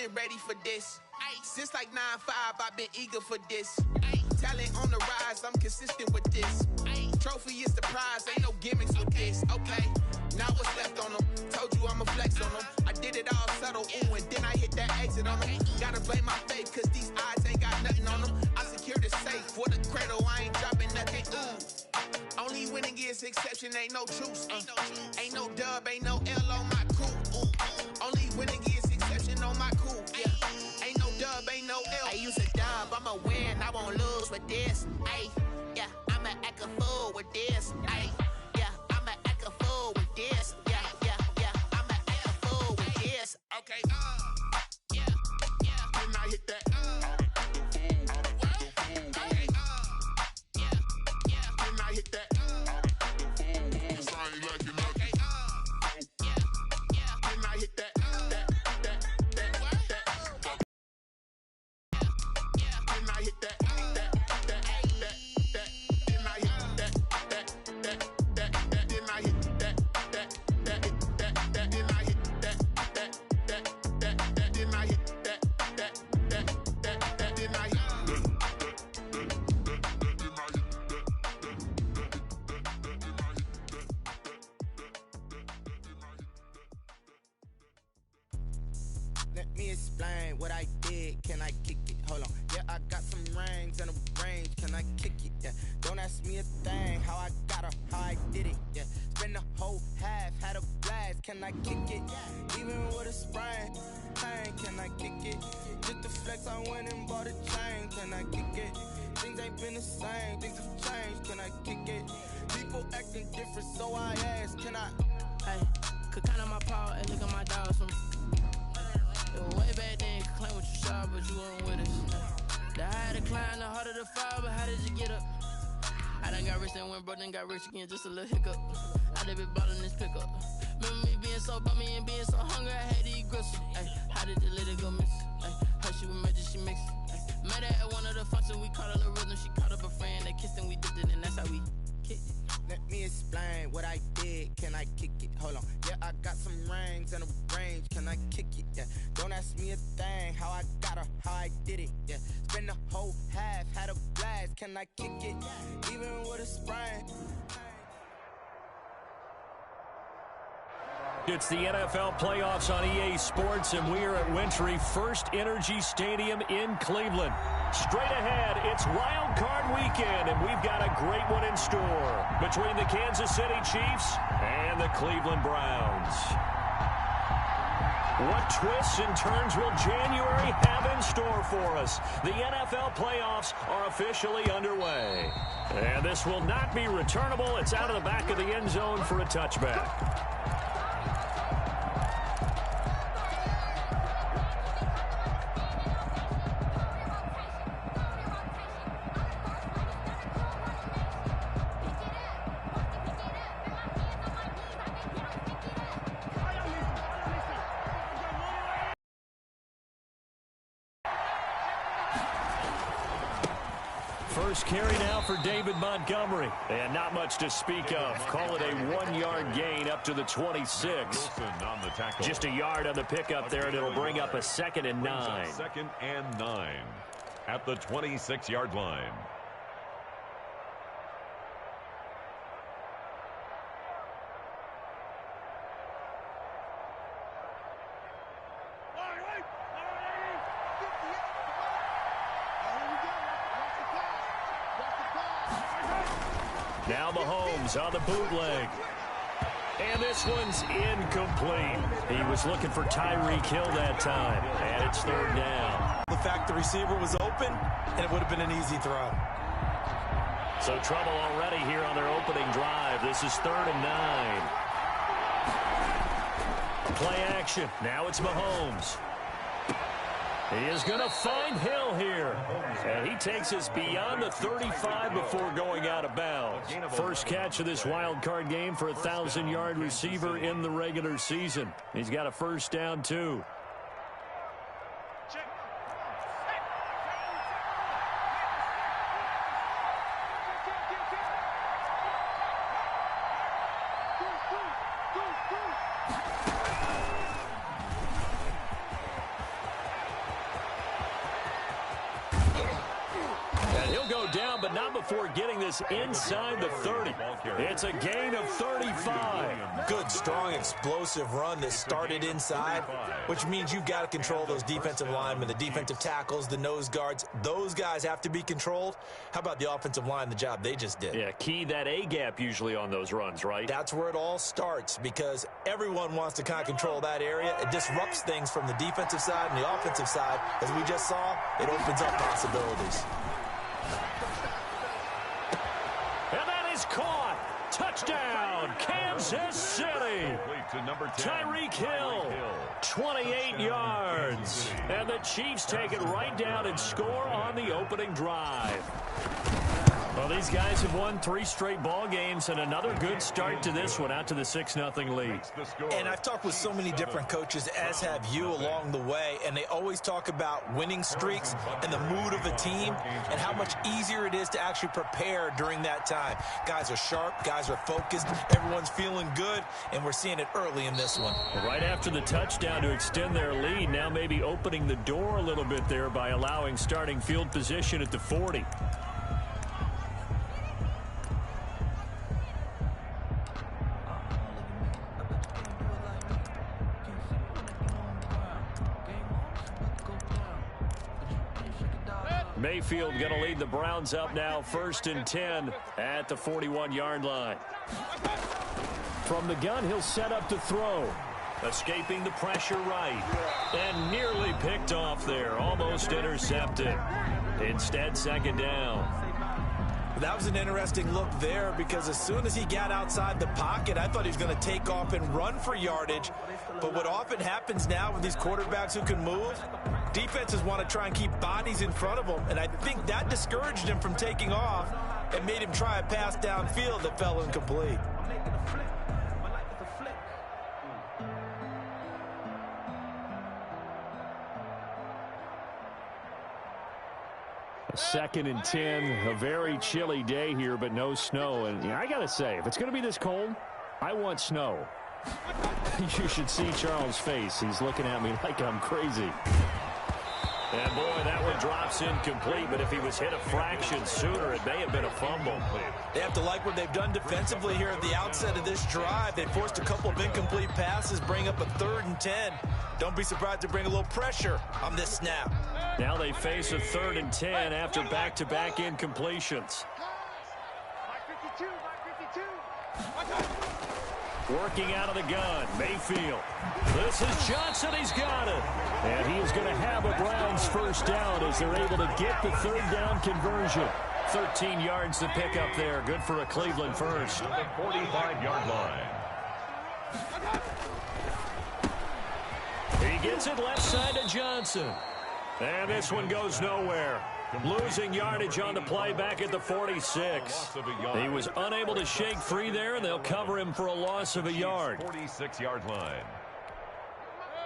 been ready for this. Since like 9-5, I've been eager for this. Talent on the rise, I'm consistent with this. Trophy is the prize, ain't no gimmicks with this. Okay, now what's left on them? Told you I'ma flex on them. I did it all subtle, ooh, and then I hit that exit on them. Gotta blame my faith, cause these odds ain't got nothing on them. I secure the safe for the cradle, I ain't dropping nothing, ooh. Only winning is exception, ain't no truce. Ain't no dub, ain't no L on my crew. Ooh. Only winning is exception on my crew. Yeah. Ain't no dub, ain't no L. I use a dub, I'ma win, I won't lose with this. Ay, yeah, I'ma act a fool with this. Ay, yeah, I'ma act a fool with this. Yeah, yeah, yeah, I'ma act a fool with this. Okay, yeah, yeah. Then I hit that. Let me explain what I did. Can I kick it? Hold on. Yeah, I got some rings and a range. Can I kick it? Yeah. Don't ask me a thing. How I got her, how I did it. Yeah. Spend the whole half, had a blast. Can I kick it? Even with a sprain. Pain, can I kick it? Just the flex, I went and bought a chain. Can I kick it? Things ain't been the same. Things have changed. Can I kick it? People acting different, so I ask. Can I? Hey, could count on my power and look at my dogs from. Way back then, you could claim what you saw, but you weren't with us. The higher the climb, the harder the fall, but how did you get up? I done got rich, then went broke, then got rich again, just a little hiccup. I done been bought in this pickup. Remember me being so bummy and being so hungry, I had to eat gristle. Ay, how did the little go miss? Ay, her she was magic, she mixed. Ay, met her at one of the functions, we caught a little rhythm, she caught up a friend, they kissed and we dipped it, and that's how we kicked it. Let me explain what I did. Can I kick it? Hold on. Yeah, I got some rings and a range. Can I kick it? Yeah. Don't ask me a thing. How I got her, how I did it. Yeah. Spend the whole half, had a blast. Can I kick it? Even with a sprain. It's the NFL playoffs on EA Sports, and we are at Wintry First Energy Stadium in Cleveland. Straight ahead, it's Wild Card Weekend, and we've got a great one in store between the Kansas City Chiefs and the Cleveland Browns. What twists and turns will January have in store for us? The NFL playoffs are officially underway. And this will not be returnable. It's out of the back of the end zone for a touchback. First carry now for David Montgomery. And not much to speak of. Call it a 1-yard gain up to the 26. Just a yard on the pickup there, and it'll bring up a 2nd and 9. 2nd and 9 at the 26-yard line. Now Mahomes on the bootleg. And this one's incomplete. He was looking for Tyreek Hill that time. And it's 3rd down. The fact the receiver was open, and it would have been an easy throw. So trouble already here on their opening drive. This is 3rd and 9. Play action. Now it's Mahomes. He is going to find Hill here. And he takes us beyond the 35 before going out of bounds. First catch of this wild card game for a 1,000-yard receiver in the regular season. He's got a first down, too. before getting this inside the 30. It's a gain of 35. Good, strong, explosive run that started inside, which means you've got to control those defensive linemen, the defensive tackles, the nose guards. Those guys have to be controlled. How about the offensive line, the job they just did? Yeah, key that A-gap usually on those runs, right? That's where it all starts, because everyone wants to kind of control that area. It disrupts things from the defensive side and the offensive side. As we just saw, it opens up possibilities. And that is caught. Touchdown, Kansas City. Tyreek Hill, 28 yards. And the Chiefs take it right down and score on the opening drive. Well, these guys have won 3 straight ball games, and another good start to this one, out to the 6-0 lead. And I've talked with so many different coaches, as have you, along the way, and they always talk about winning streaks and the mood of a team and how much easier it is to actually prepare during that time. Guys are sharp, guys are focused, everyone's feeling good, and we're seeing it early in this one. Right after the touchdown to extend their lead, now maybe opening the door a little bit there by allowing starting field position at the 40. Mayfield going to lead the Browns up now, 1st and 10 at the 41-yard line. From the gun, he'll set up to throw. Escaping the pressure right. And nearly picked off there. Almost intercepted. Instead, 2nd down. That was an interesting look there, because as soon as he got outside the pocket, I thought he was going to take off and run for yardage. But what often happens now with these quarterbacks who can move, defenses want to try and keep bodies in front of them, and I think that discouraged him from taking off and made him try a pass downfield that fell incomplete. A 2nd and 10, a very chilly day here, but no snow. And I got to say, if it's going to be this cold, I want snow. You should see Charles' face. He's looking at me like I'm crazy. And boy, that one drops incomplete, but if he was hit a fraction sooner, it may have been a fumble. They have to like what they've done defensively here at the outset of this drive. They forced a couple of incomplete passes, bring up a 3rd and 10. Don't be surprised to bring a little pressure on this snap. Now they face a 3rd and 10 after back-to-back incompletions. Working out of the gun, Mayfield. This is Johnson, he's got it. And he is going to have a Browns 1st down as they're able to get the 3rd down conversion. 13 yards to pick up there, good for a Cleveland 1st. The 45-yard line. He gets it left side to Johnson. And this one goes nowhere. Losing yardage on the play back at the 46. He was unable to shake free there, and they'll cover him for a loss of a yard. 46-yard line.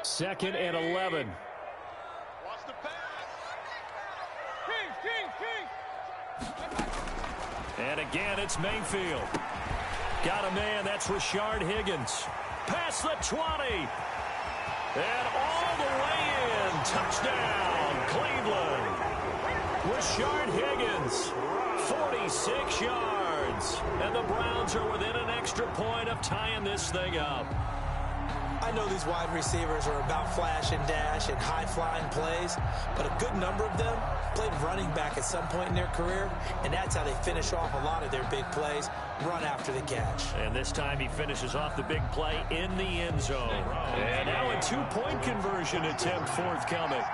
2nd and 11. And again, it's Mayfield. Got a man, that's Rashard Higgins. Past the 20. And all the way in. Touchdown, Cleveland. Rashard Higgins, 46 yards. And the Browns are within an extra point of tying this thing up. I know these wide receivers are about flash and dash and high-flying plays, but a good number of them played running back at some point in their career, and that's how they finish off a lot of their big plays, run after the catch. And this time he finishes off the big play in the end zone. And now a 2-point conversion attempt forthcoming.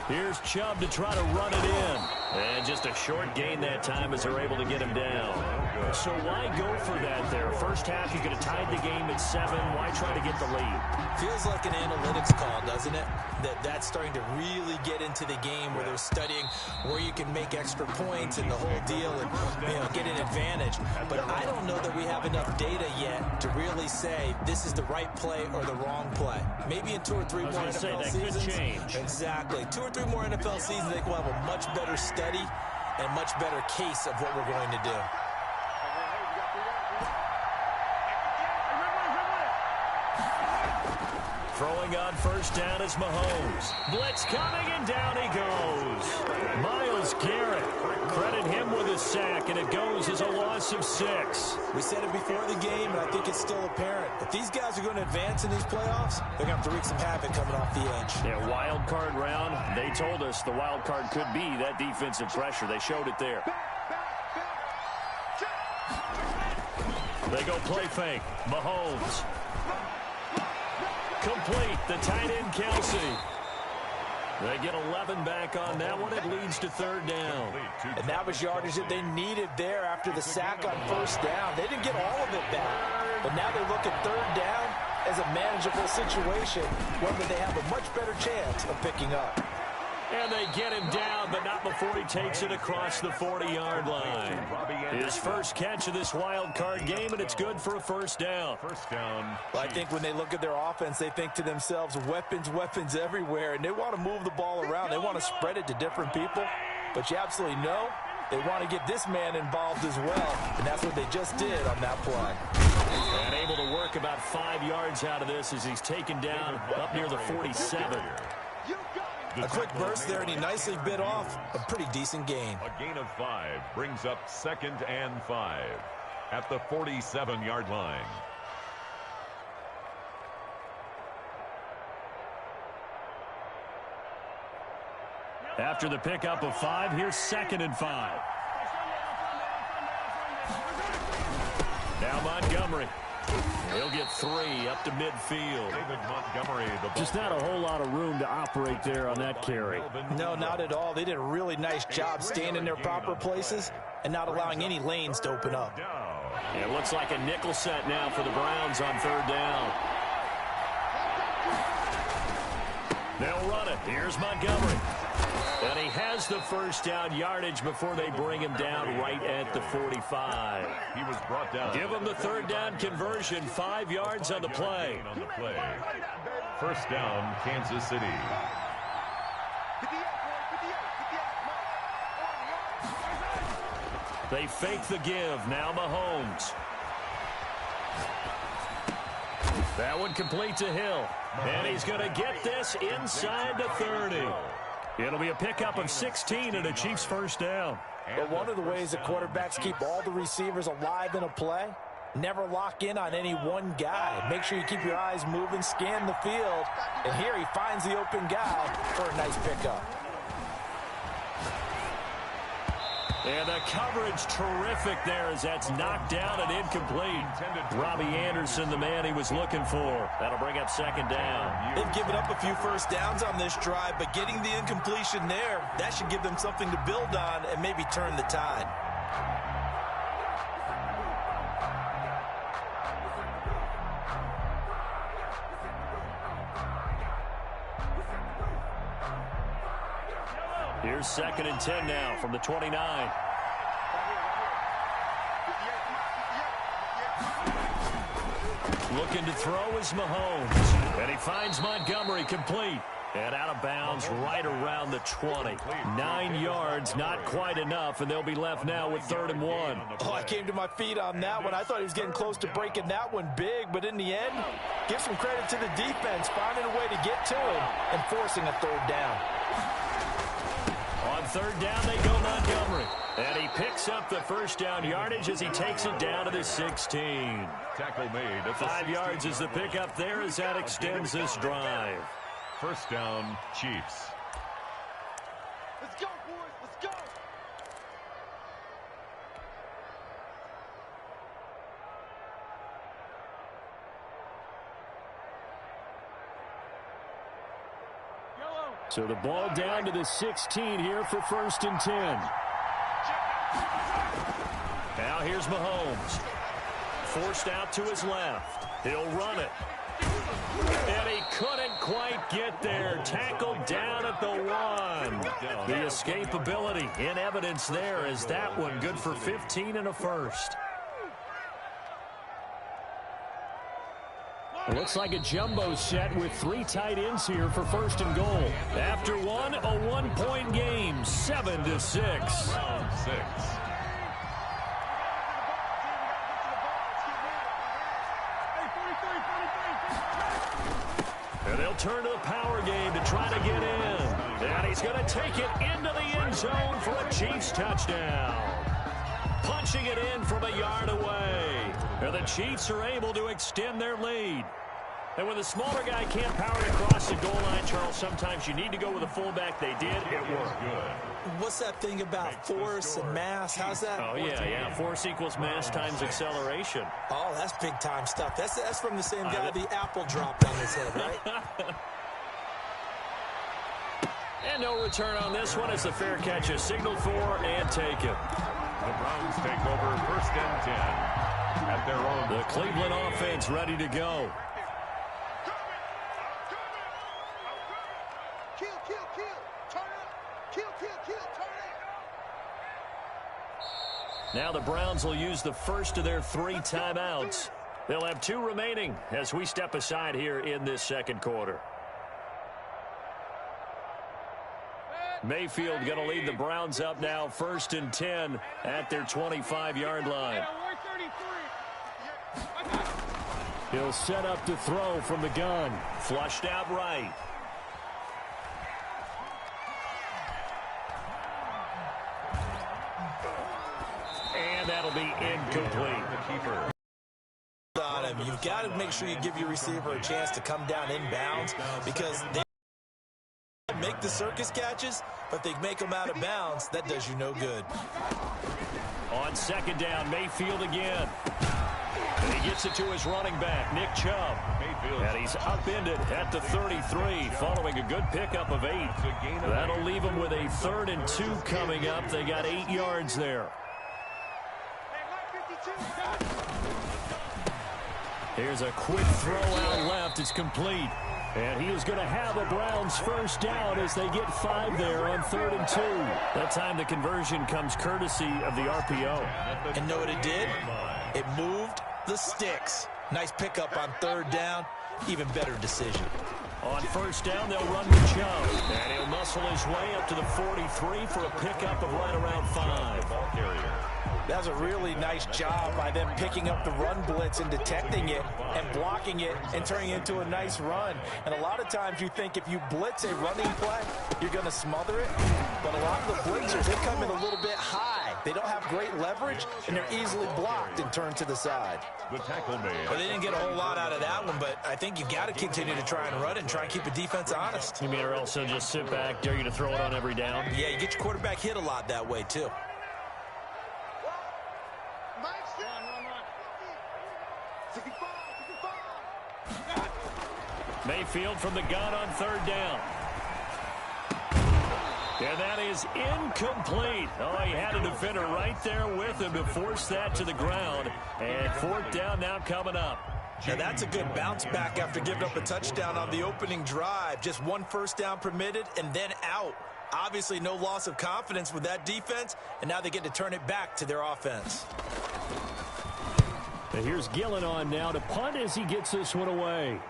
Here's Chubb to try to run it in. And just a short gain that time as they're able to get him down. So why go for that there? First half, you could have tied the game at 7. Why try to get the lead? Feels like an analytics call, doesn't it? That's starting to really get into the game where they're studying where you can make extra points and the whole deal and get an advantage. But I don't know that we have enough data yet to really say this is the right play or the wrong play. Maybe in 2 or 3 more NFL seasons. Could change. Exactly. 2 or 3 more NFL seasons, I think we'll have a much better study and a much better case of what we're going to do. Throwing on first down is Mahomes. Blitz coming, and down he goes. Myles Garrett. Credit him with a sack, and it goes as a loss of 6. We said it before the game, and I think it's still apparent. If these guys are going to advance in these playoffs, they're going to have to wreak some havoc coming off the edge. Yeah, wild card round. They told us the wild card could be that defensive pressure. They showed it there. They go play fake. Mahomes. Complete. The tight end, Kelsey. They get 11 back on that one. It leads to third down. And that was yardage that they needed there after the sack on first down. They didn't get all of it back. But now they look at third down as a manageable situation, one that they have a much better chance of picking up. And they get him down, but not before he takes it across the 40-yard line. His first catch of this wild card game, and it's good for a first down. Well, I think when they look at their offense, they think to themselves, weapons, weapons everywhere, and they want to move the ball around. They want to spread it to different people, but you absolutely know they want to get this man involved as well, and that's what they just did on that play. And able to work about 5 yards out of this as he's taken down up near the 47. A quick burst there, and he nicely bit off a pretty decent gain. A gain of 5 brings up 2nd and 5 at the 47-yard line. After the pickup of 5, here's 2nd and 5. Now Montgomery. He'll get 3 up to midfield. David Montgomery, just not a whole lot of room to operate there on that carry. No, not at all. They did a really nice job staying in their proper places and not allowing any lanes to open up. It looks like a nickel set now for the Browns on third down. They'll run it. Here's Montgomery. And he has the first down yardage before they bring him down right at the 45. He was brought down. Give him the third down conversion, 5 yards on the play. First down, Kansas City. They fake the give. Now Mahomes. That one complete to Hill. And he's going to get this inside the 30. It'll be a pickup of 16 and a Chiefs first down. But one of the ways that quarterbacks keep all the receivers alive in a play, never lock in on any one guy. Make sure you keep your eyes moving, scan the field, and here he finds the open guy for a nice pickup. And the coverage terrific there as that's knocked down and incomplete. Robbie Anderson, the man he was looking for. That'll bring up second down. They've given up a few first downs on this drive, but getting the incompletion there, that should give them something to build on and maybe turn the tide. Here's 2nd and 10 now from the 29. Looking to throw is Mahomes. And he finds Montgomery complete. And out of bounds right around the 20. 9 yards, not quite enough, and they'll be left now with 3rd and 1. Oh, I came to my feet on that one. I thought he was getting close to breaking that one big, but in the end, give some credit to the defense, finding a way to get to him and forcing a 3rd down. On 3rd down, they go Montgomery. And he picks up the first down yardage as he takes it down to the 16. Tackle made. 5 yards is the pickup there as that extends this drive. First down, Chiefs. Let's go, boys. Let's go. So the ball down to the 16 here for 1st and 10. Now here's Mahomes. Forced out to his left. He'll run it. And he couldn't quite get there. Tackled down at the 1. The escapability in evidence there as that one good for 15 and a first. It looks like a jumbo set with 3 tight ends here for 1st and goal. After one, a 1-point game, 7-6. Round 6. turn to the power game to try to get in. And he's going to take it into the end zone for a Chiefs touchdown. Punching it in from a yard away. And the Chiefs are able to extend their lead. And when the smaller guy can't power it across the goal line, Charles, sometimes you need to go with a fullback. They did. It worked. What's that thing about force and mass? How's that? Oh, yeah. Force equals mass times acceleration. Oh, that's big-time stuff. That's from the same guy the apple dropped on his head, right? And no return on this one as the fair catch is signaled for and taken. The Browns take over 1st and 10 at their own. The Cleveland offense ready to go. Now the Browns will use the first of their 3 timeouts. They'll have 2 remaining as we step aside here in this second quarter. Mayfield going to lead the Browns up now 1st and 10 at their 25-yard line. He'll set up to throw from the gun. Flushed out right. And that'll be incomplete. You've got to make sure you give your receiver a chance to come down inbounds because they make the circus catches, but they make them out of bounds. That does you no good. On 2nd down, Mayfield again. And he gets it to his running back, Nick Chubb. And he's upended at the 33 following a good pickup of 8. That'll leave him with a 3rd and 2 coming up. They got 8 yards there. Here's a quick throw out left. It's complete. And he is going to have a Browns 1st down as they get 5 there on 3rd and 2. That time the conversion comes courtesy of the RPO. And know what it did? It moved the sticks. Nice pickup on 3rd down. Even better decision. On 1st down, they'll run to Chubb. And he'll muscle his way up to the 43 for a pickup of right around 5. That was a really nice job by them picking up the run blitz and detecting it and blocking it and turning it into a nice run. And a lot of times you think if you blitz a running play, you're going to smother it. But a lot of the blitzers, they come in a little bit high. They don't have great leverage, and they're easily blocked and turned to the side. The tackle made. But they didn't get a whole lot out of that one, but I think you got to continue to try and run it and try and keep the defense honest. You mean or else they'll just sit back, dare you to throw it on every down? Yeah, you get your quarterback hit a lot that way, too. Mayfield from the gun on 3rd down. And that is incomplete. Oh, he had a defender right there with him to force that to the ground. And 4th down now coming up. Now that's a good bounce back after giving up a touchdown on the opening drive. Just 1 1st down permitted and then out. Obviously no loss of confidence with that defense, and now they get to turn it back to their offense. And here's Gillen on now to punt as he gets this one away.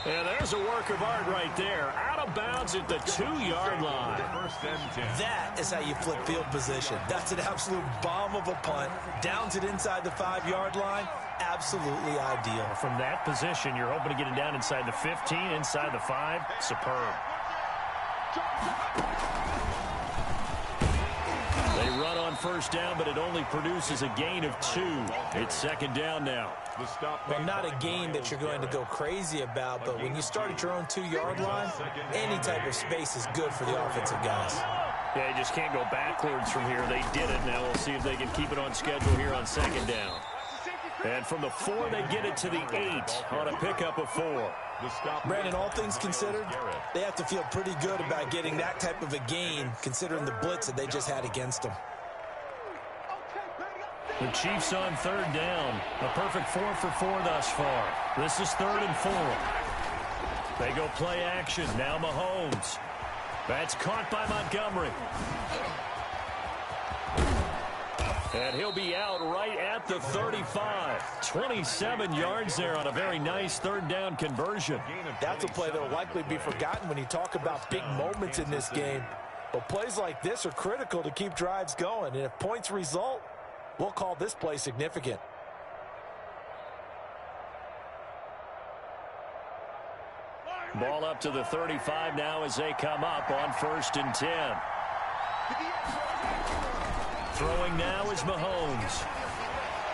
And there's a work of art right there. Out of bounds at the 2-yard line. That is how you flip field position. That's an absolute bomb of a punt. Downs it inside the 5-yard line. Absolutely ideal. From that position, you're hoping to get it down inside the 15, inside the 5. Superb. They run on 1st down, but it only produces a gain of 2. It's 2nd down now. Well, not a gain that you're going to go crazy about, but when you start at your own 2-yard line, any type of space is good for the offensive guys. Yeah, you just can't go backwards from here. They did it. Now we'll see if they can keep it on schedule here on 2nd down. And from the 4, they get it to the 8 on a pickup of 4. Brandon, all things considered, they have to feel pretty good about getting that type of a gain, considering the blitz that they just had against them. The Chiefs on 3rd down. A perfect 4 for 4 thus far. This is 3rd and 4. They go play action. Now Mahomes. That's caught by Montgomery. And he'll be out right at the 35. 27 yards there on a very nice 3rd down conversion. That's a play that will likely be forgotten when you talk about big moments in this game. But plays like this are critical to keep drives going. And if points result, we'll call this play significant. Ball up to the 35 now as they come up on 1st and 10. Throwing now is Mahomes.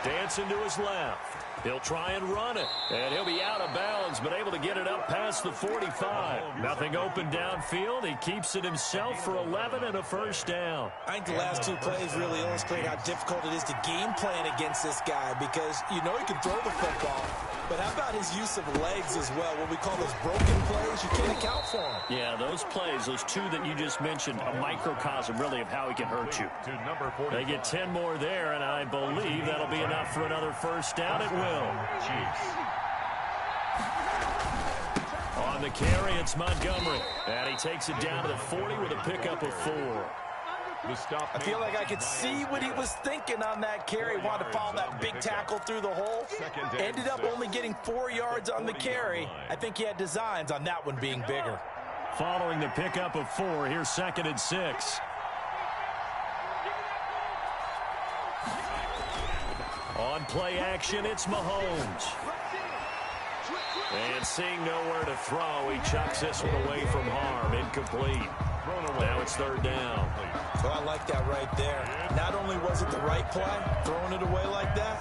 Dancing to his left. He'll try and run it, and he'll be out of bounds, but able to get it up past the 45. Nothing open downfield. He keeps it himself for 11 and a 1st down. I think the last 2 plays really illustrate how difficult it is to game plan against this guy because you know he can throw the football, but how about his use of legs as well? What we call those broken plays, you can't account for them. Yeah, those plays, those 2 that you just mentioned, a microcosm really of how he can hurt you. They get 10 more there, and I believe that'll be enough for another 1st down. It will. On the carry, it's Montgomery. And he takes it down to the 40 with a pickup of 4. I feel like I could see what he was thinking on that carry. Wanted to follow that big tackle through the hole. Ended up only getting 4 yards on the carry. I think he had designs on that one being bigger. Following the pickup of 4, here's 2nd and 6. On play action, it's Mahomes. And seeing nowhere to throw, he chucks this one away from harm. Incomplete. Now it's 3rd down. Well, I like that right there. Not only was it the right play, throwing it away like that,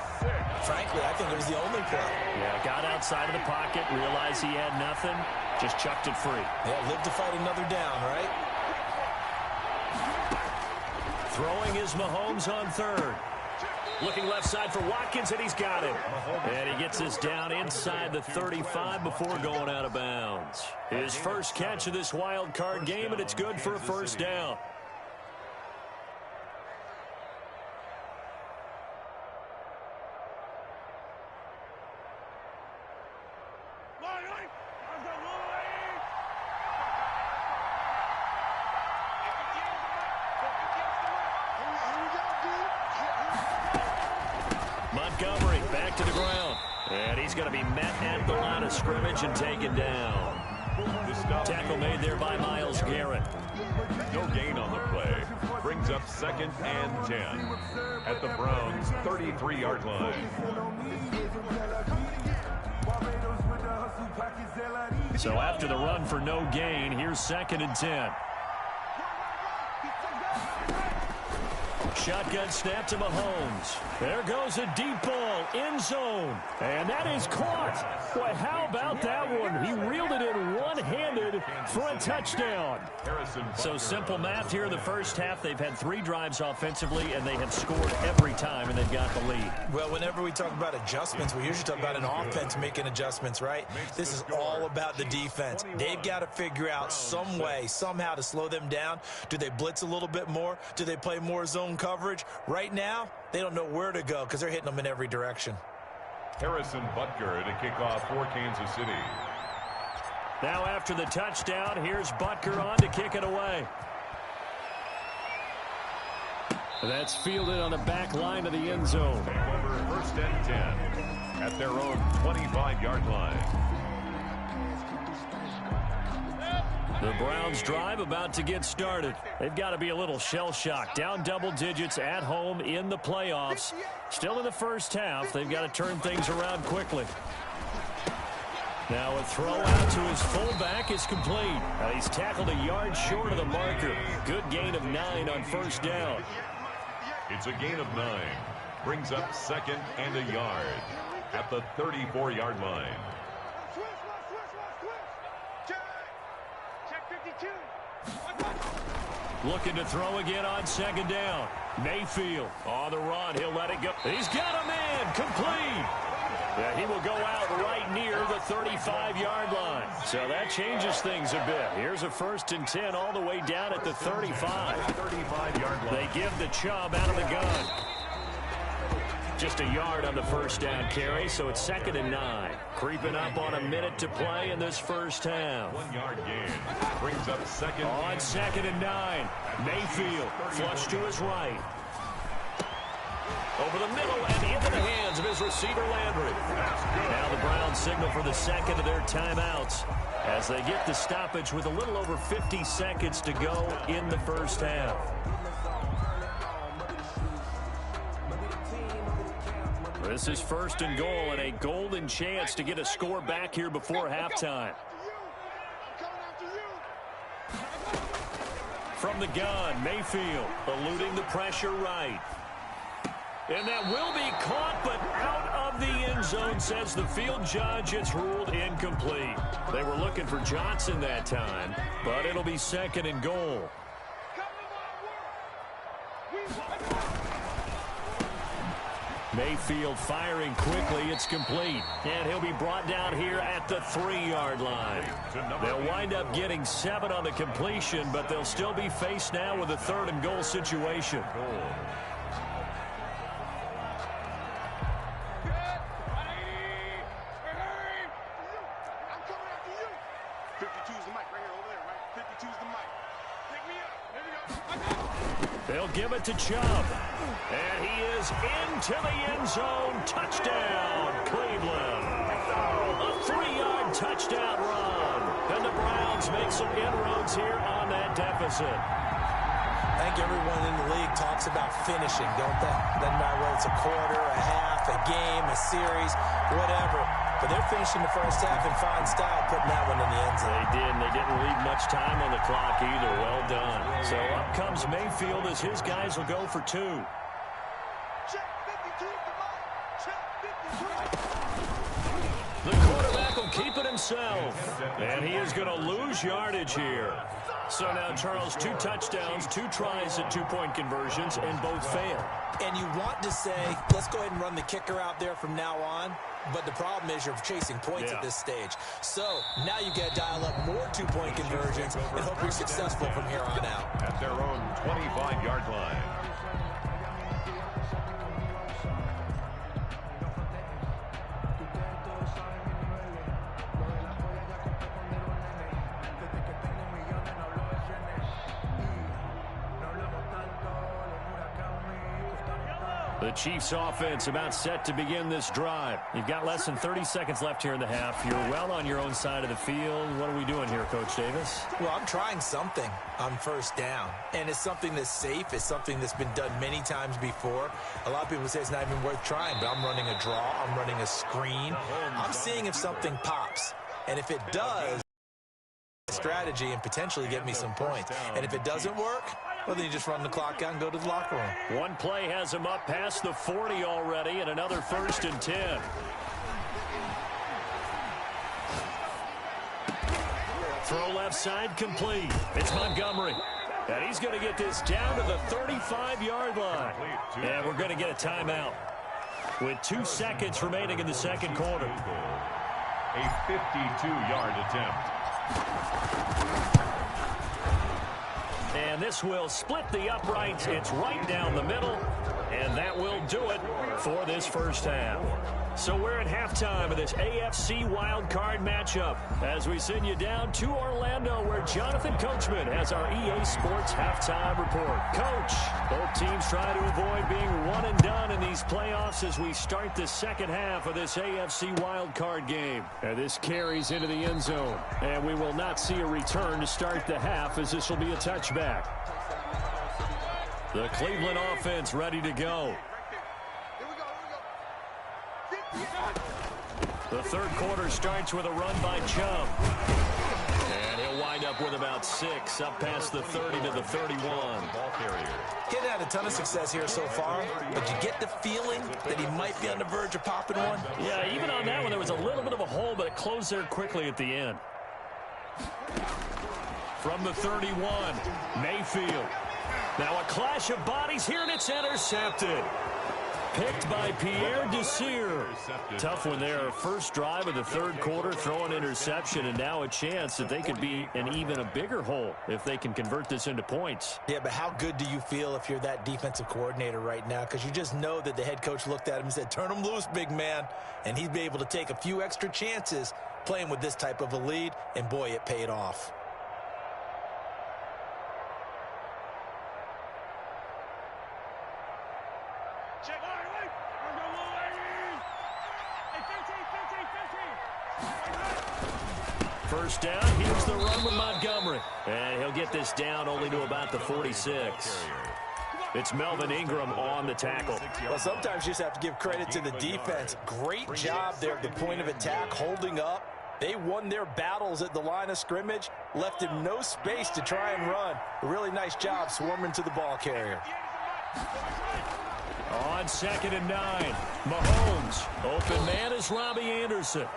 frankly, I think it was the only play. Yeah, got outside of the pocket, realized he had nothing, just chucked it free. Yeah, live to fight another down, right? Throwing is Mahomes on 3rd. Looking left side for Watkins, and he's got it. And he gets this down inside the 35 before going out of bounds. His first catch of this wild card game, and it's good for a 1st down. Montgomery back to the ground. And he's going to be met at the line of scrimmage and taken down. Tackle made there by Myles Garrett. No gain on the play. Brings up 2nd and 10 at the Browns' 33-yard line. So after the run for no gain, here's 2nd and 10. Shotgun snap to Mahomes. There goes a deep ball, end zone. And that is caught. Boy, how about that one? He reeled it in one-handed for a touchdown. So simple math here in the first half. They've had 3 drives offensively, and they have scored every time, and they've got the lead. Well, whenever we talk about adjustments, we usually talk about an offense making adjustments, right? This is all about the defense. They've got to figure out some way, somehow to slow them down. Do they blitz a little bit more? Do they play more zone coverage? Right now, they don't know where to go because they're hitting them in every direction. Harrison Butker to kick off for Kansas City. Now after the touchdown, here's Butker on to kick it away. That's fielded on the back line of the end zone. Over 1st and 10 at their own 25-yard line. The Browns drive about to get started. They've got to be a little shell-shocked. Down double digits at home in the playoffs. Still in the first half. They've got to turn things around quickly. Now a throw out to his fullback is complete. He's tackled a yard short of the marker. Good gain of 9 on 1st down. It's a gain of 9. Brings up 2nd and a yard at the 34-yard line. Looking to throw again on 2nd down. Mayfield on the run. He'll let it go. He's got a man. Complete. Yeah, he will go out right near the 35-yard line. So that changes things a bit. Here's a 1st and 10 all the way down at the 35. 35-yard line. They give the Chubb out of the gun. Just a yard on the 1st down carry, so it's 2nd and 9. Creeping up on a minute to play in this first half. 1-yard gain. Brings up 2nd. On 2nd and 9. Mayfield flush to his right. Over the middle and into the hands of his receiver Landry. Now the Browns signal for the 2nd of their timeouts as they get the stoppage with a little over 50 seconds to go in the first half. This is 1st and goal and a golden chance to get a score back here before halftime. From the gun, Mayfield eluding the pressure right. And that will be caught, but out of the end zone, says the field judge. It's ruled incomplete. They were looking for Johnson that time, but it'll be 2nd and goal. Mayfield firing quickly. It's complete. And he'll be brought down here at the 3-yard line. They'll wind up getting 7 on the completion, but they'll still be faced now with a 3rd and goal situation. They'll give it to Chubb. And he is into the end zone. Touchdown, Cleveland. A 3-yard touchdown run. And the Browns make some inroads here on that deficit. I think everyone in the league talks about finishing, don't they? Doesn't matter whether it's a quarter, a half, a game, a series, whatever. But they're finishing the first half in fine style, putting that one in the end zone. They did, and they didn't leave much time on the clock either. Well done. So up comes Mayfield as his guys will go for 2. The quarterback will keep it himself. And he is going to lose yardage here. So now, Charles, 2 touchdowns, 2 tries at 2-point conversions, and both fail. And you want to say, let's go ahead and run the kicker out there from now on. But the problem is you're chasing points at this stage. So now you got to dial up more 2-point conversions and hope you're successful from here on out. At their own 25-yard line. The Chiefs offense about set to begin this drive. You've got less than 30 seconds left here in the half. You're well on your own side of the field. What are we doing here, Coach Davis? Well, I'm trying something on first down. And it's something that's safe. It's something that's been done many times before. A lot of people say it's not even worth trying, but I'm running a draw. I'm running a screen. I'm seeing if something pops. And if it does, strategy and potentially get me some points. And if it doesn't work, well, then you just run the clock out and go to the locker room. One play has him up past the 40 already, and another 1st and 10. Throw left side complete. It's Montgomery. And he's going to get this down to the 35-yard line. And we're going to get a timeout with 2 seconds remaining in the second quarter. A 52-yard attempt. And this will split the uprights. It's right down the middle. And that will do it for this first half. So we're at halftime of this AFC wildcard matchup as we send you down to Orlando where Jonathan Coachman has our EA Sports halftime report. Coach, both teams try to avoid being one and done in these playoffs as we start the second half of this AFC wildcard game. And this carries into the end zone. And we will not see a return to start the half as this will be a touchback. The Cleveland offense ready to go. The third quarter starts with a run by Chubb. And he'll wind up with about 6, up past the 30 to the 31. Ball carrier. He hasn't had a ton of success here so far, but you get the feeling that he might be on the verge of popping one. Yeah, even on that one, there was a little bit of a hole, but it closed there quickly at the end. From the 31, Mayfield. Now a clash of bodies here, and it's intercepted. Picked by Pierre Desir. Tough one there. First drive of the third quarter, throw an interception, and now a chance that they could be in even a bigger hole if they can convert this into points. Yeah, but how good do you feel if you're that defensive coordinator right now? Because you just know that the head coach looked at him and said, turn him loose, big man. And he'd be able to take a few extra chances playing with this type of a lead, and boy, it paid off. First down, here's the run with Montgomery. And he'll get this down only to about the 46. It's Melvin Ingram on the tackle. Well, sometimes you just have to give credit to the defense. Great job there at the point of attack, holding up, They won their battles at the line of scrimmage, left him no space to try and run. A really nice job swarming to the ball carrier. On 2nd and 9, Mahomes. Open man is Robbie Anderson.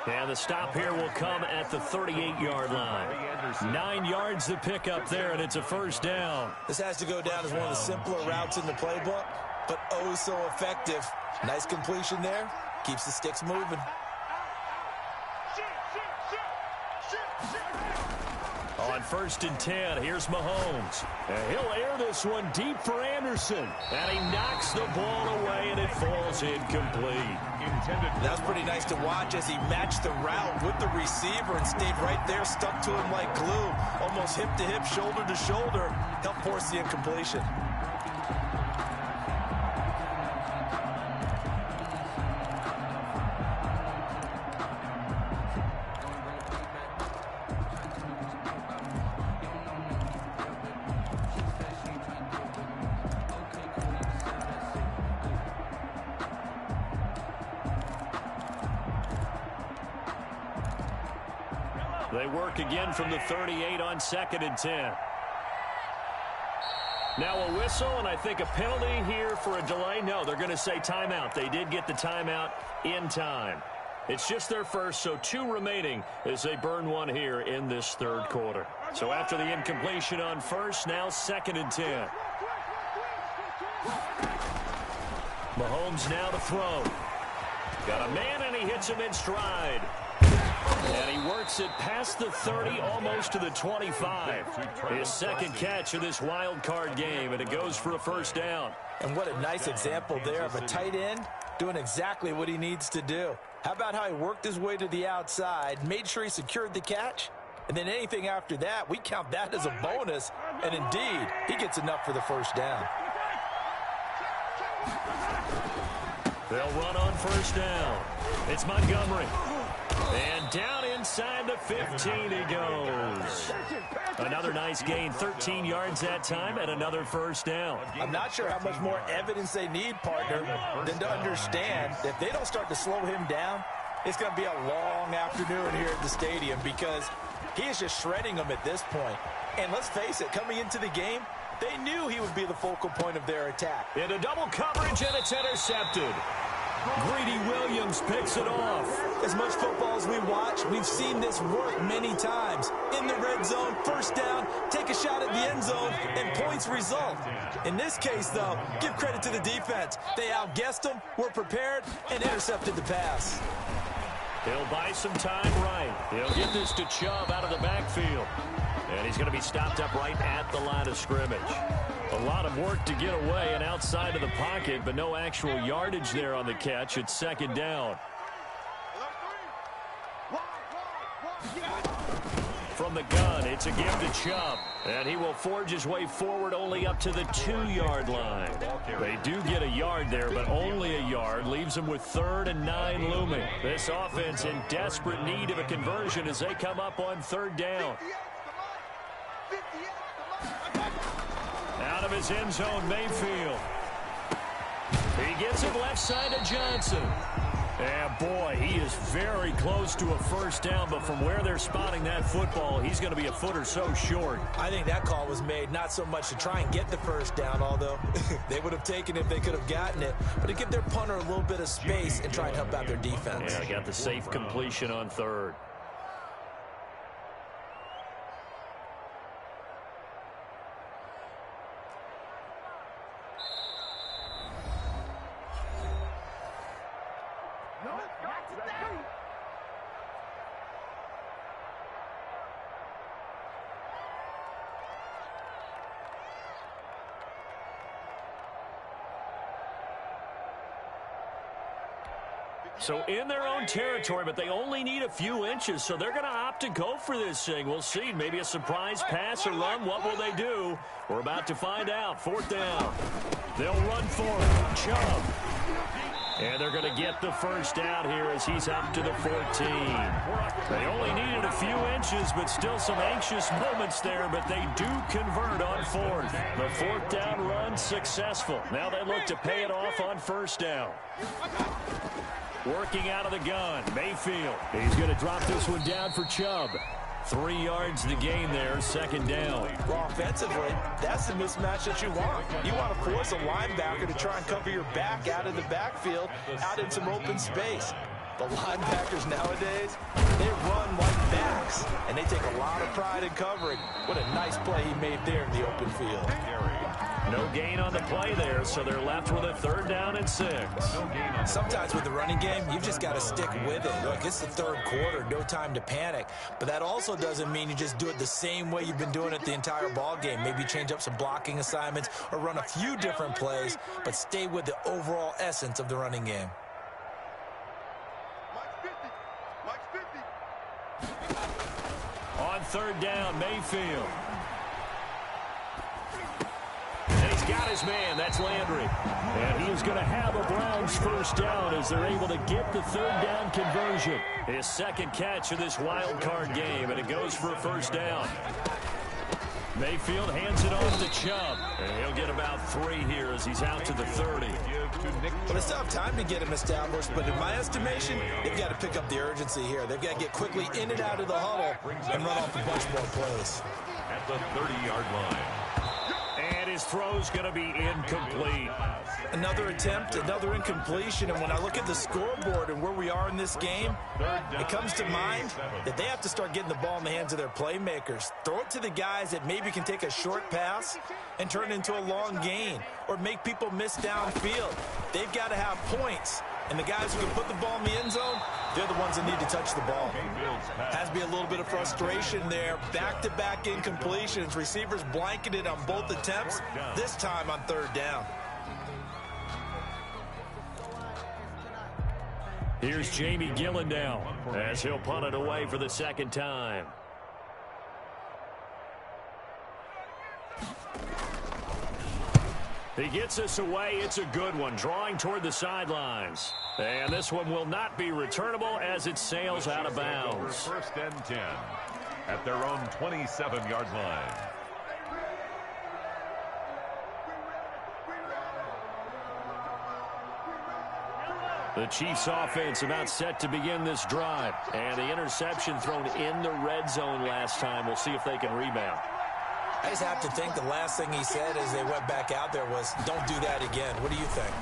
And the stop here will come at the 38-yard line. 9 yards to pick up there, and it's a first down. This has to go down as one of the simpler routes in the playbook, but oh so effective. Nice completion there. Keeps the sticks moving. On 1st and 10, here's Mahomes. And he'll air this one deep for Anderson. And he knocks the ball away, and it falls incomplete. That's pretty nice to watch as he matched the route with the receiver and stayed right there, stuck to him like glue. Almost hip to hip, shoulder to shoulder. Helped force the incompletion. They work again from the 38 on 2nd and 10. Now a whistle, and I think a penalty here for a delay. No, they're going to say timeout. They did get the timeout in time. It's just their first, so 2 remaining as they burn one here in this 3rd quarter. So after the incompletion on 1st, now 2nd and 10. Mahomes now to throw. Got a man, and he hits him in stride. And he works it past the 30, almost to the 25. His 2nd catch of this wild card game, and it goes for a first down. And what a nice example there of a tight end doing exactly what he needs to do. How about how he worked his way to the outside, made sure he secured the catch, and then anything after that, we count that as a bonus, and indeed, he gets enough for the first down. They'll run on first down. It's Montgomery. And down inside the 15 he goes. Another nice gain, 13 yards that time, and another first down. I'm not sure how much more evidence they need, partner, than to understand that if they don't start to slow him down, it's going to be a long afternoon here at the stadium because he is just shredding them at this point. And let's face it, coming into the game, they knew he would be the focal point of their attack. Into double coverage, and it's intercepted. Greedy Williams picks it off. As much football as we watch, we've seen this work many times. In the red zone, first down, take a shot at the end zone, and points result. In this case, though, give credit to the defense. They outguessed them, were prepared, and intercepted the pass. He'll buy some time right. He'll get this to Chubb out of the backfield. And he's going to be stopped up right at the line of scrimmage. A lot of work to get away and outside of the pocket, but no actual yardage there on the catch. It's 2nd down. From the gun, it's a give to Chubb. And he will forge his way forward only up to the 2-yard line. They do get a yard there, but only a yard. Leaves them with 3rd and 9 looming. This offense in desperate need of a conversion as they come up on 3rd down. Out of his end zone, Mayfield. He gets it left side to Johnson. And boy, he is very close to a first down, but from where they're spotting that football, he's going to be a foot or so short. I think that call was made not so much to try and get the first down, although they would have taken it if they could have gotten it, but to give their punter a little bit of space and try and help out their defense. Yeah, got the safe completion on 3rd. So in their own territory, but they only need a few inches, so they're going to opt to go for this thing. We'll see. Maybe a surprise pass or run. What will they do? We're about to find out. 4th down. They'll run for it. Chubb. And they're going to get the first down here as he's up to the 14. They only needed a few inches, but still some anxious moments there, but they do convert on fourth. The fourth down run successful. Now they look to pay it off on first down. Working out of the gun, Mayfield. He's going to drop this one down for Chubb. 3 yards the gain there, second down. Well, offensively, that's the mismatch that you want. You want to force a linebacker to try and cover your back out of the backfield, out in some open space. The linebackers nowadays, they run like backs, and they take a lot of pride in covering. What a nice play he made there in the open field. No gain on the play there, so they're left with a 3rd down and 6. Sometimes with the running game, you've just got to stick with it. Look, it's the 3rd quarter, no time to panic. But that also doesn't mean you just do it the same way you've been doing it the entire ball game. Maybe change up some blocking assignments or run a few different plays, but stay with the overall essence of the running game. On 3rd down, Mayfield. Got his man. That's Landry. And he is going to have a Browns first down as they're able to get the 3rd down conversion. His 2nd catch of this wild card game, and it goes for a first down. Mayfield hands it off to Chubb. And he'll get about 3 here as he's out to the 30. Well, it's tough time to get him established, but in my estimation, they've got to pick up the urgency here. They've got to get quickly in and out of the huddle and run off a bunch more plays. At the 30-yard line. And his throw's going to be incomplete. Another attempt, another incompletion, and when I look at the scoreboard and where we are in this game, it comes to mind that they have to start getting the ball in the hands of their playmakers. Throw it to the guys that maybe can take a short pass and turn it into a long gain or make people miss downfield. They've got to have points, and the guys who can put the ball in the end zone, they're the ones that need to touch the ball. Has to be a little bit of frustration there. Back-to-back incompletions. Receivers blanketed on both attempts, this time on 3rd down. Here's Jamie Gillen now as he'll punt it away for the 2nd time. He gets us away. It's a good one, drawing toward the sidelines. And this one will not be returnable as it sails out of bounds. 1st and 10 at their own 27-yard line. The Chiefs offense about set to begin this drive. And the interception thrown in the red zone last time. We'll see if they can rebound. I just have to think the last thing he said as they went back out there was, don't do that again. What do you think?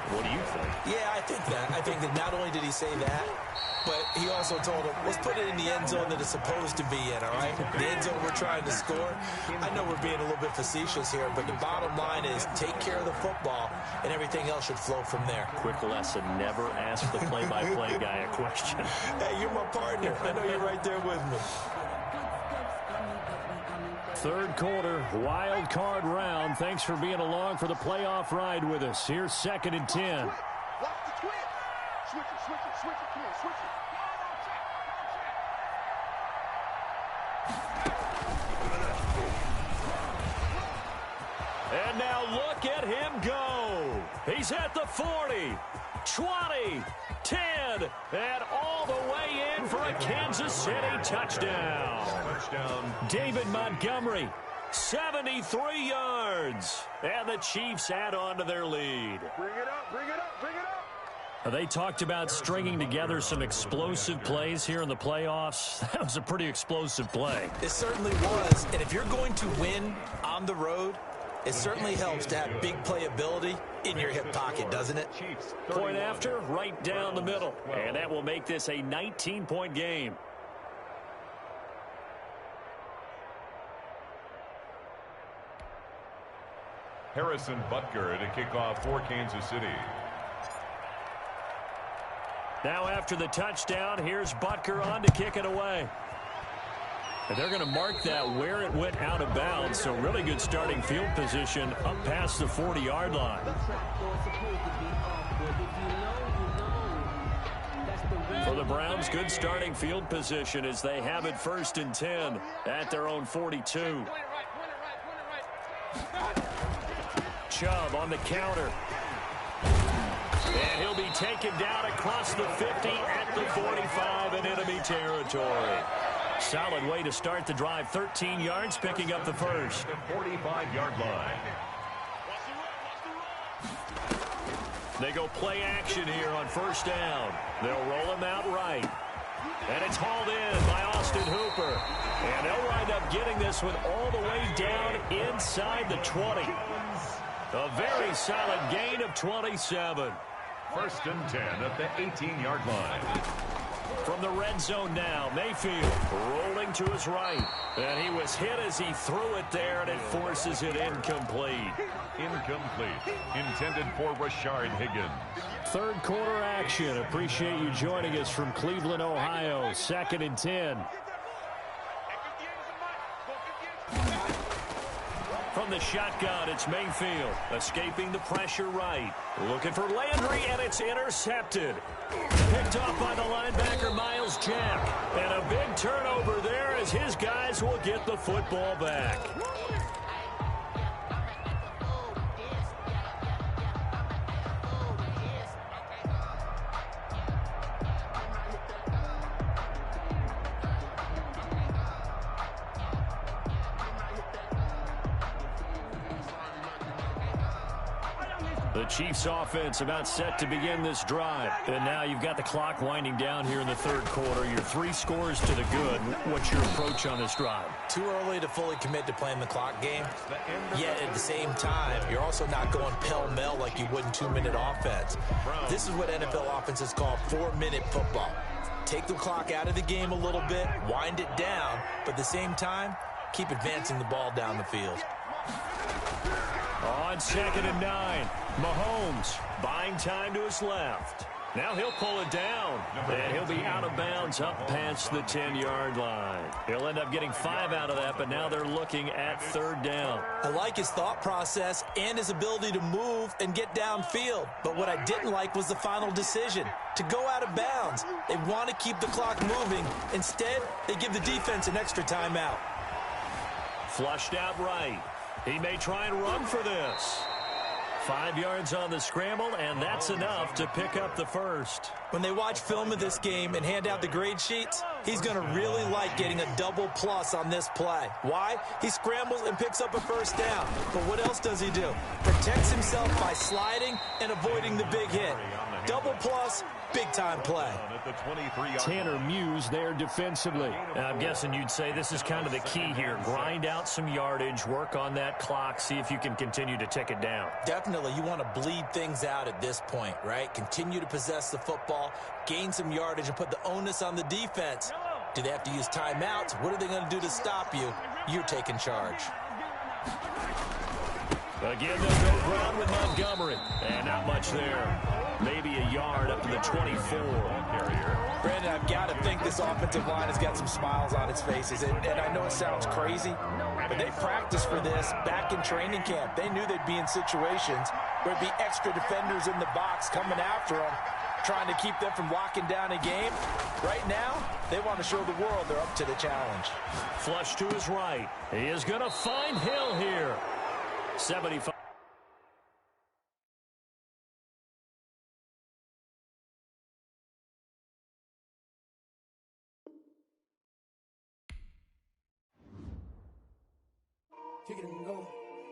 What do you think? Yeah, I think that. I think that not only did he say that, but he also told him, let's put it in the end zone that it's supposed to be in, all right? The end zone we're trying to score. I know we're being a little bit facetious here, but the bottom line is take care of the football, and everything else should flow from there. Quick lesson, never ask the play-by-play guy a question. Hey, you're my partner. I know you're right there with me. 3rd quarter, wild card round. Thanks for being along for the playoff ride with us. Here's 2nd and 10. Watch the twitch. Switch it. Come on, switch it. And now look at him go. He's at the 40, 20, 10, and all the way in for a Kansas City touchdown. David Montgomery, 73 yards. And the Chiefs add on to their lead. Bring it up. They talked about stringing together some explosive plays here in the playoffs. That was a pretty explosive play. It certainly was. And if you're going to win on the road, it certainly helps to have big playability in your hip pocket, doesn't it? Point after, right down the middle. And that will make this a 19-point game. Harrison Butker to kick off for Kansas City. Now after the touchdown, here's Butker on to kick it away. And they're going to mark that where it went out of bounds. So really good starting field position up past the 40-yard line. For the Browns, good starting field position as they have it 1st and 10 at their own 42. Chubb on the counter. And taken down across the 50 at the 45 in enemy territory. Solid way to start the drive. 13 yards, picking up the first. The 45-yard line. They go play action here on first down. They'll roll him out right. And it's hauled in by Austin Hooper. And they'll wind up getting this one all the way down inside the 20. A very solid gain of 27. First and 10 at the 18-yard line. From the red zone now, Mayfield rolling to his right. And he was hit as he threw it there, and it forces it incomplete. Incomplete. Intended for Rashard Higgins. Third quarter action. Appreciate you joining us from Cleveland, Ohio. 2nd and 10. From the shotgun, it's Mayfield. Escaping the pressure right. Looking for Landry, and it's intercepted. Picked off by the linebacker, Miles Jack. And a big turnover there as his guys will get the football back. The Chiefs offense about set to begin this drive. And now you've got the clock winding down here in the third quarter. Your 3 scores to the good. What's your approach on this drive? Too early to fully commit to playing the clock game. Yet at the same time, you're also not going pell-mell like you would in 2-minute offense. This is what NFL offenses call 4-minute football. Take the clock out of the game a little bit, wind it down, but at the same time, keep advancing the ball down the field. On 2nd and 9, Mahomes buying time to his left. Now he'll pull it down, and he'll be out of bounds up past the 10-yard line. He'll end up getting 5 out of that, but now they're looking at 3rd down. I like his thought process and his ability to move and get downfield. But what I didn't like was the final decision, to go out of bounds. They want to keep the clock moving. Instead, they give the defense an extra timeout. Flushed out right. He may try and run for this. 5 yards on the scramble, and that's enough to pick up the first. When they watch film of this game and hand out the grade sheets, he's going to really like getting a double plus on this play. Why? He scrambles and picks up a first down. But what else does he do? Protects himself by sliding and avoiding the big hit. Double plus, big-time play. Tanner Muse there defensively. I'm guessing you'd say this is kind of the key here. Grind out some yardage, work on that clock, see if you can continue to tick it down. Definitely, you want to bleed things out at this point, right? Continue to possess the football, gain some yardage, and put the onus on the defense. Do they have to use timeouts? What are they going to do to stop you? You're taking charge. Again, they'll go ground with Montgomery. And not much there. Maybe a yard up to the 24. Brandon, I've got to think this offensive line has got some smiles on its faces. And I know it sounds crazy, but they practiced for this back in training camp. They knew they'd be in situations where there'd be extra defenders in the box coming after them, trying to keep them from locking down a game. Right now, they want to show the world they're up to the challenge. Flush to his right. He is going to find Hill here. 75. Kick it and go.